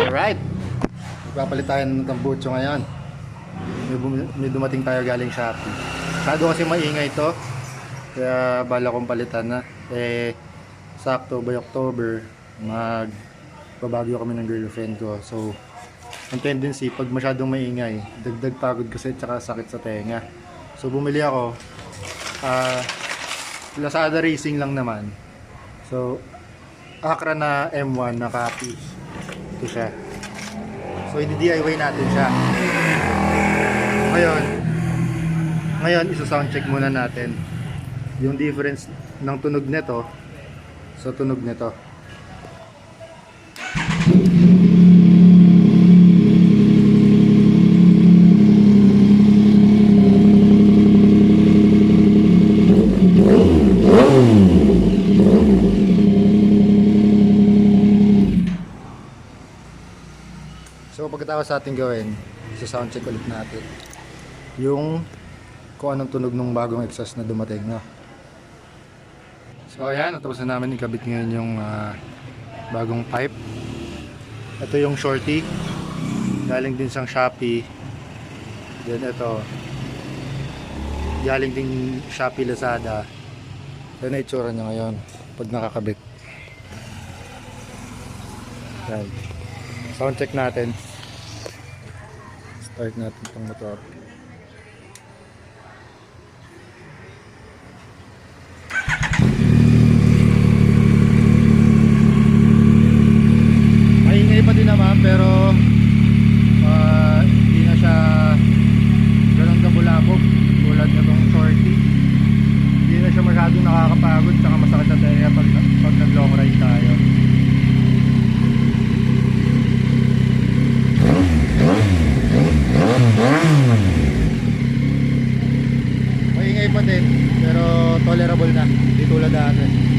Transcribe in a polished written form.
Alright, magpapalit tayo ng tambucho ngayon. May dumating tayo galing Shopee. Masyado kasi maingay ito, kaya bala kong palitan na. Sakto by October magbabagyo kami ng girlfriend ko. So ang tendency pag masyadong maingay, dagdag pagod kasi tsaka sakit sa tenga. So bumili ako, Lazada Racing lang naman. So Acra na M1 na copy. Ito siya. So i-DIY natin siya. Ngayon isa-sound check muna natin yung difference ng tunog nito sa tunog nito. So pagkatapos sa ating gawin, isa-sound check ulit natin yung kung anong tunog ng bagong exhaust na dumating, no? So ayan, natapos na namin ikabit ngayon yung bagong pipe. Ito yung shorty, galing din sa Shopee. Then ito, galing din Shopee, Lazada. Ito na itsura niya ngayon pag nakakabit. Yan. Sound check natin. Start natin itong motor. Maingay pa din naman pero hindi na siya ganun kabulabog tulad na itong shorty. Hindi na siya masyadong nakakapagod saka masakit sa tenga pag nag long ride tayo. Maingay pa din pero tolerable na, hindi tulad dati.